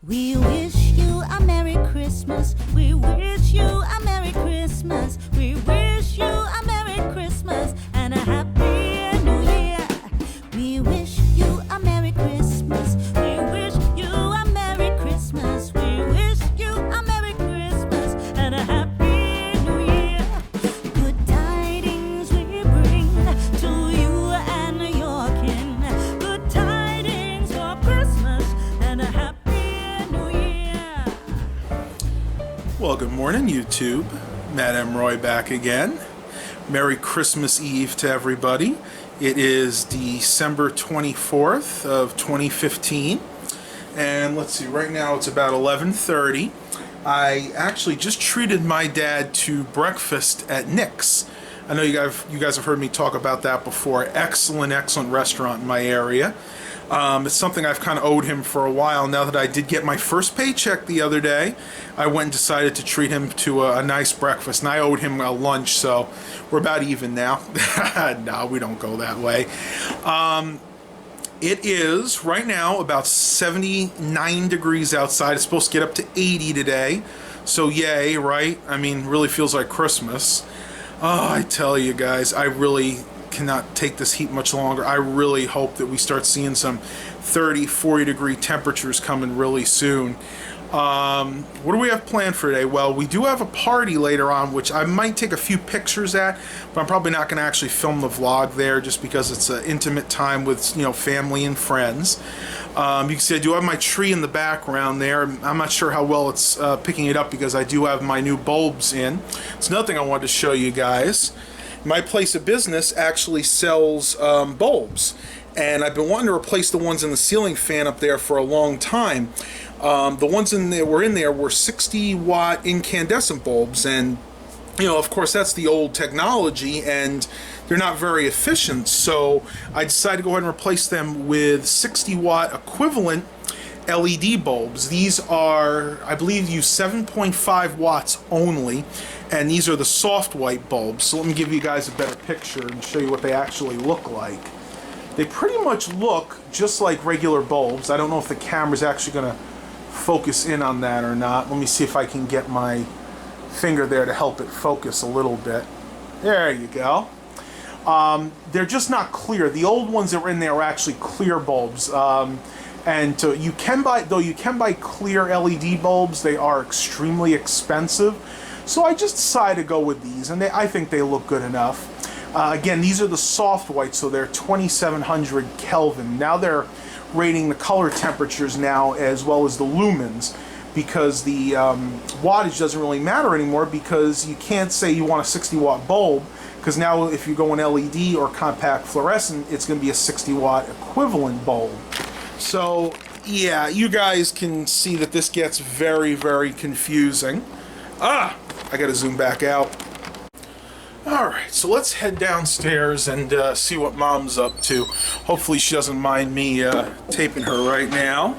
We wish you a Merry Christmas. We wish you a Merry Christmas. We wish you a Merry Christmas and a Happy New Year. We wish you a Merry Christmas. We wish you a Merry Christmas. We wish you a Merry Christmas and a Happy New Year. Good tidings we bring to you and your kin. Good tidings for Christmas and a Happy New Year. Well, good morning, YouTube. Matt M. Roy back again. Merry Christmas Eve to everybody. It is December 24th of 2015. And let's see, right now it's about 11:30. I actually just treated my dad to breakfast at Nick's. I know you guys have heard me talk about that before. Excellent restaurant in my area. It's something I've kind of owed him for a while. Now that I did get my first paycheck the other day, I went and decided to treat him to a nice breakfast. And I owed him a lunch, so we're about even now. No, we don't go that way. It is, right now, about 79 degrees outside. It's supposed to get up to 80 today. So yay, right? I mean, really feels like Christmas. Oh, I tell you guys, I really cannot take this heat much longer. I really hope that we start seeing some 30, 40 degree temperatures coming really soon. What do we have planned for today? Well, we do have a party later on, which I might take a few pictures at, but I'm probably not going to actually film the vlog there just because it's an intimate time with, you know, family and friends. You can see I do have my tree in the background there. I'm not sure how well it's picking it up because I do have my new bulbs in. It's another thing I wanted to show you guys. My place of business actually sells bulbs, and I've been wanting to replace the ones in the ceiling fan up there for a long time. The ones in there were 60-watt incandescent bulbs, and you know, of course, that's the old technology, and they're not very efficient. So I decided to go ahead and replace them with 60-watt equivalent LED bulbs. These are, I believe, use 7.5 watts only, and these are the soft white bulbs. So let me give you guys a better picture and show you what they actually look like. They pretty much look just like regular bulbs. I don't know if the camera's actually going to focus in on that or not. Let me see if I can get my finger there to help it focus a little bit. There you go. They're just not clear. The old ones that were in there were actually clear bulbs. And you can buy clear LED bulbs. They are extremely expensive. So I just decided to go with these, and I think they look good enough. Again, these are the soft white, so they're 2700 Kelvin. Now they're rating the color temperatures now as well as the lumens, because the wattage doesn't really matter anymore, because you can't say you want a 60-watt bulb, because now if you go in LED or compact fluorescent, it's going to be a 60-watt equivalent bulb. So yeah, you guys can see that this gets very, very confusing. I gotta zoom back out. Alright, so let's head downstairs and see what Mom's up to. Hopefully she doesn't mind me taping her right now.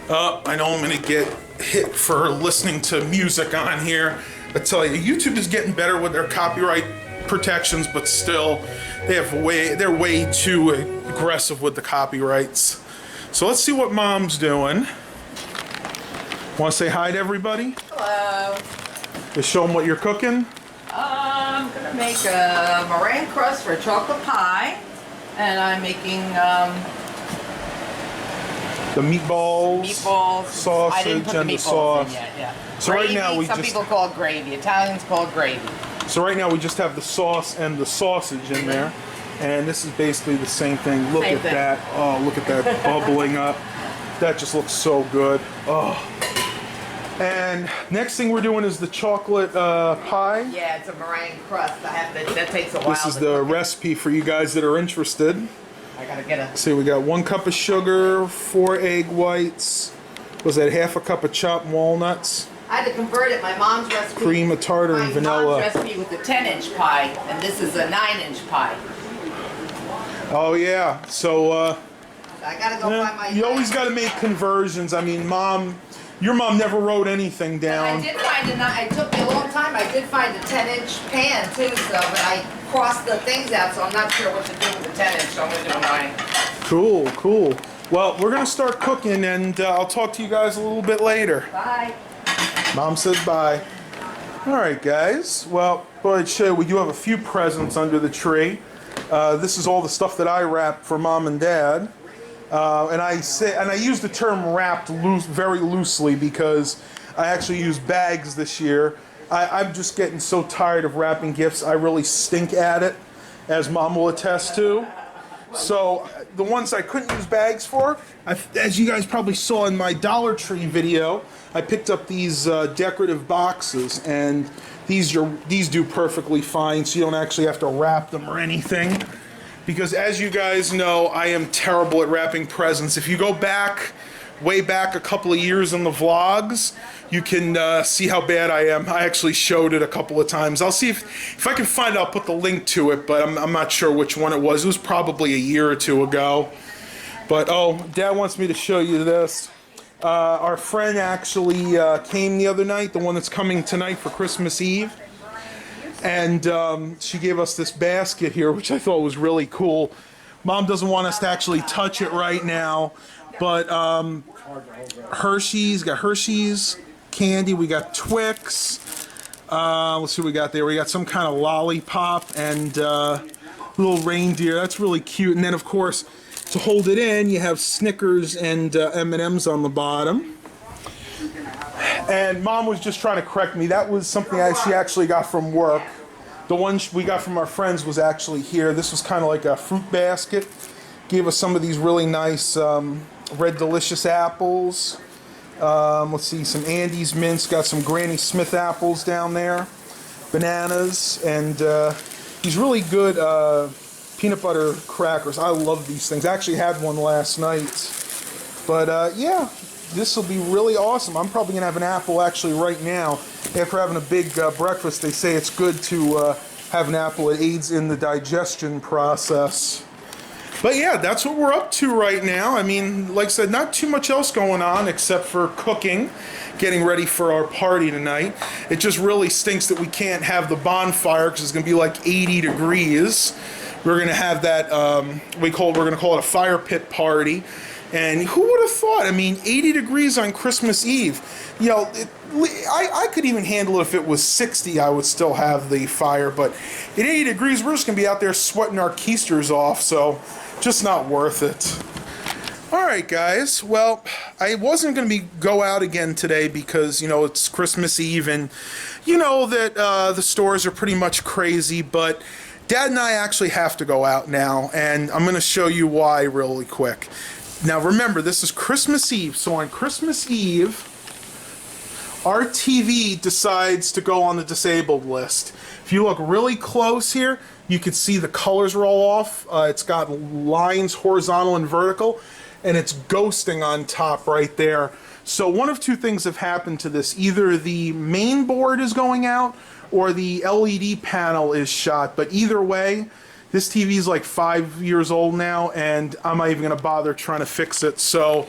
I know I'm gonna get hit for listening to music on here. I tell you, YouTube is getting better with their copyright protections, but still, they're way too aggressive with the copyrights. So let's see what Mom's doing. Want to say hi to everybody? Hello. Just show them what you're cooking. I'm going to make a meringue crust for a chocolate pie. And I'm making the meatballs, I didn't put and the the meatballs sauce. in yet, yeah. So gravy, right now some people call it gravy. Italians call it gravy. So right now we just have the sauce and the sausage in there. And this is basically the same thing. Look at that. Oh, look at that bubbling up. That just looks so good. Oh. And next thing we're doing is the chocolate pie. Yeah, it's a meringue crust. That takes a while. This is the recipe for you guys that are interested. I gotta get a... See, we got 1 cup of sugar, 4 egg whites. Was that half a cup of chopped walnuts? I had to convert it. My mom's recipe. Cream of tartar and vanilla. My mom's recipe was a 10-inch pie, and this is a 9-inch pie. Oh yeah. So I gotta go find my... You always got to make conversions. I mean, your mom never wrote anything down. I did find it took me a long time. I did find a 10-inch pan too, so, but I cross the things out, so I'm not sure what to do with the 10 inch, so I'm going to do a 9. Cool, cool. Well, we're going to start cooking, and I'll talk to you guys a little bit later. Bye. Mom says bye. All right, guys. Well, go ahead, show you. We do have a few presents under the tree. This is all the stuff that I wrapped for Mom and Dad. And I use the term wrapped very loosely because I actually use bags this year. I'm just getting so tired of wrapping gifts. I really stink at it, as Mom will attest to. So the ones I couldn't use bags for, as you guys probably saw in my Dollar Tree video, I picked up these decorative boxes, and these do perfectly fine, so you don't actually have to wrap them or anything. Because as you guys know, I am terrible at wrapping presents. If you go way back a couple of years in the vlogs, you can see how bad I am. I actually showed it a couple of times. I'll see if I can find it, I'll put the link to it, but I'm not sure which one it was. It was probably a year or two ago. But oh, Dad wants me to show you this. Our friend actually came the other night, the one that's coming tonight for Christmas Eve. And she gave us this basket here, which I thought was really cool. Mom doesn't want us to actually touch it right now, but Hershey's, got Hershey's candy, we got Twix, let's see what we got there. We got some kind of lollipop and little reindeer. That's really cute. And then, of course, to hold it in, you have Snickers and M&M's on the bottom. And Mom was just trying to correct me. That was something she actually got from work. The one we got from our friends was actually here. This was kind of like a fruit basket. Gave us some of these really nice red delicious apples. Let's see, some Andes mints. Got some Granny Smith apples down there. Bananas. And these really good peanut butter crackers. I love these things. I actually had one last night. But yeah. This will be really awesome. I'm probably going to have an apple actually right now. After having a big breakfast, they say it's good to have an apple. It aids in the digestion process. But yeah, that's what we're up to right now. I mean, like I said, not too much else going on except for cooking, getting ready for our party tonight. It just really stinks that we can't have the bonfire because it's going to be like 80 degrees. We're going to have that, we're going to call it a fire pit party. And who would have thought? I mean, 80 degrees on Christmas Eve. You know, I could even handle it if it was 60. I would still have the fire. But at 80 degrees, we're just going to be out there sweating our keisters off. So, just not worth it. All right, guys. Well, I wasn't going to go out again today because, you know, it's Christmas Eve. And you know that the stores are pretty much crazy. But Dad and I actually have to go out now. And I'm going to show you why really quick. Now remember, this is Christmas Eve, so on Christmas Eve, our TV decides to go on the disabled list. If you look really close here, you can see the colors roll off. It's got lines horizontal and vertical, and it's ghosting on top right there. So one of two things have happened to this. Either the main board is going out, or the LED panel is shot, but either way, this TV is like 5 years old now, and I'm not even going to bother trying to fix it. So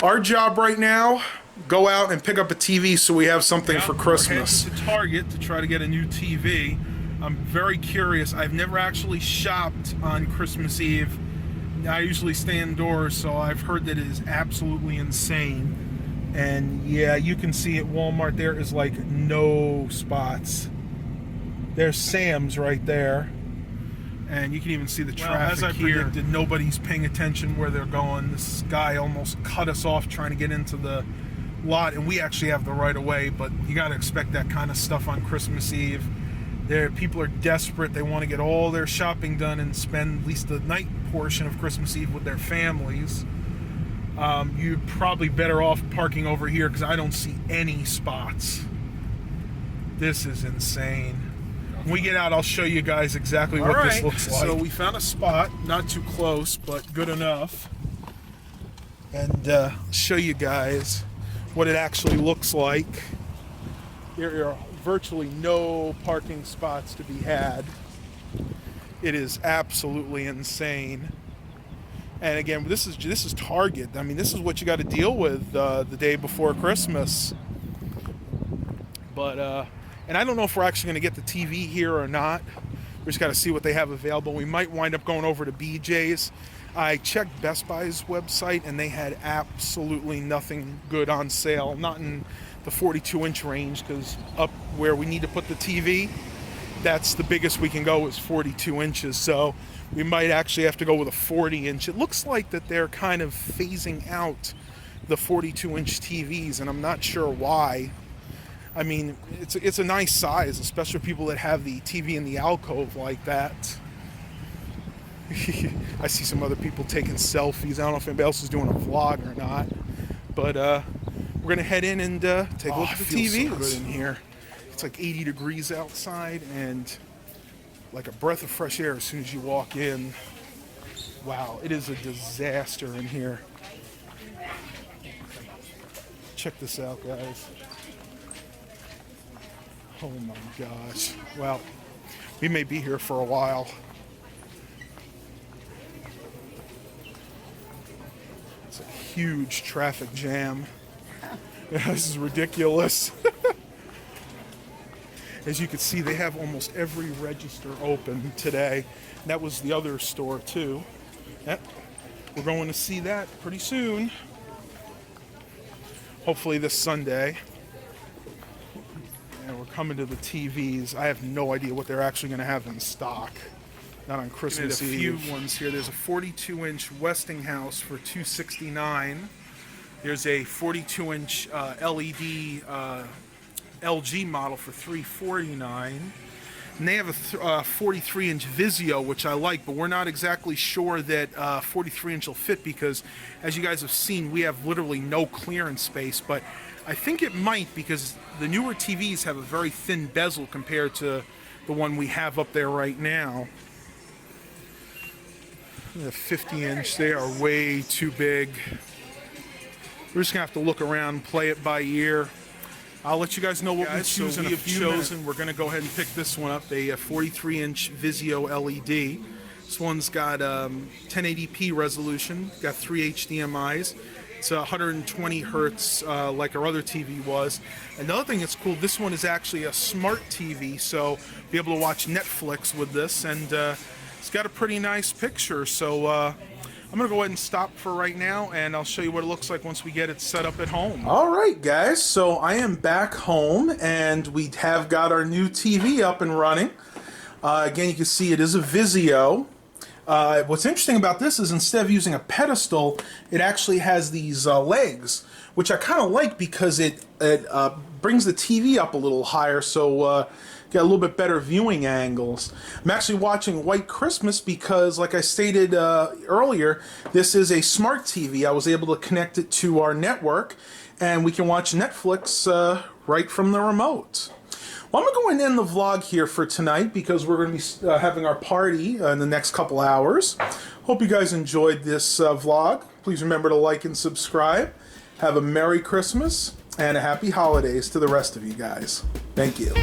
our job right now, go out and pick up a TV so we have something for Christmas. We're heading to Target to try to get a new TV. I'm very curious. I've never actually shopped on Christmas Eve. I usually stay indoors, so I've heard that it is absolutely insane. And yeah, you can see at Walmart there is like no spots. There's Sam's right there. And you can even see the traffic as I here. Predicted, nobody's paying attention where they're going. This guy almost cut us off trying to get into the lot, and we actually have the right of way, but you got to expect that kind of stuff on Christmas Eve. People are desperate. They want to get all their shopping done and spend at least the night portion of Christmas Eve with their families. You're probably better off parking over here because I don't see any spots. This is insane. When we get out, I'll show you guys exactly what this looks like. So we found a spot, not too close, but good enough. And show you guys what it actually looks like. There are virtually no parking spots to be had. It is absolutely insane. And again, this is Target. I mean, this is what you got to deal with the day before Christmas. But and I don't know if we're actually going to get the TV here or not. We just got to see what they have available. We might wind up going over to BJ's. I checked Best Buy's website, and they had absolutely nothing good on sale. Not in the 42-inch range, because up where we need to put the TV, that's the biggest we can go is 42 inches. So we might actually have to go with a 40-inch. It looks like that they're kind of phasing out the 42-inch TVs, and I'm not sure why. I mean, it's a nice size, especially for people that have the TV in the alcove like that. I see some other people taking selfies. I don't know if anybody else is doing a vlog or not, but we're gonna head in and take a look at the TV. So good in here. It's like 80 degrees outside and like a breath of fresh air as soon as you walk in. Wow, it is a disaster in here. Check this out, guys. Oh my gosh. Well, we may be here for a while. It's a huge traffic jam. This is ridiculous. As you can see, they have almost every register open today. That was the other store too. Yep. We're going to see that pretty soon. Hopefully this Sunday. And we're coming to the TVs. I have no idea what they're actually going to have in stock. Not on Christmas Eve. There's a few ones here. There's a 42-inch Westinghouse for $269. There's a 42-inch L.E.D. LG model for $349. And they have a 43-inch Vizio, which I like, but we're not exactly sure that 43-inch will fit because, as you guys have seen, we have literally no clearance space. But I think it might because the newer TVs have a very thin bezel compared to the one we have up there right now. The 50-inch, they are way too big. We're just gonna have to look around, play it by ear. I'll let you guys know what we choose in a few minutes. We're gonna go ahead and pick this one up, a 43-inch Vizio LED. This one's got 1080p resolution, got 3 HDMIs. It's 120 hertz like our other TV was. Another thing that's cool, this one is actually a smart TV, so be able to watch Netflix with this, and it's got a pretty nice picture. So I'm gonna go ahead and stop for right now, and I'll show you what it looks like once we get it set up at home. All right, guys, so I am back home, and we have got our new TV up and running. Again, you can see it is a Vizio. What's interesting about this is instead of using a pedestal, it actually has these legs, which I kind of like because it brings the TV up a little higher, so get a little bit better viewing angles. I'm actually watching White Christmas because, like I stated earlier, this is a smart TV. I was able to connect it to our network, and we can watch Netflix right from the remote. Well, I'm going to go and end the vlog here for tonight because we're going to be having our party in the next couple hours. Hope you guys enjoyed this vlog. Please remember to like and subscribe. Have a Merry Christmas and a Happy Holidays to the rest of you guys. Thank you.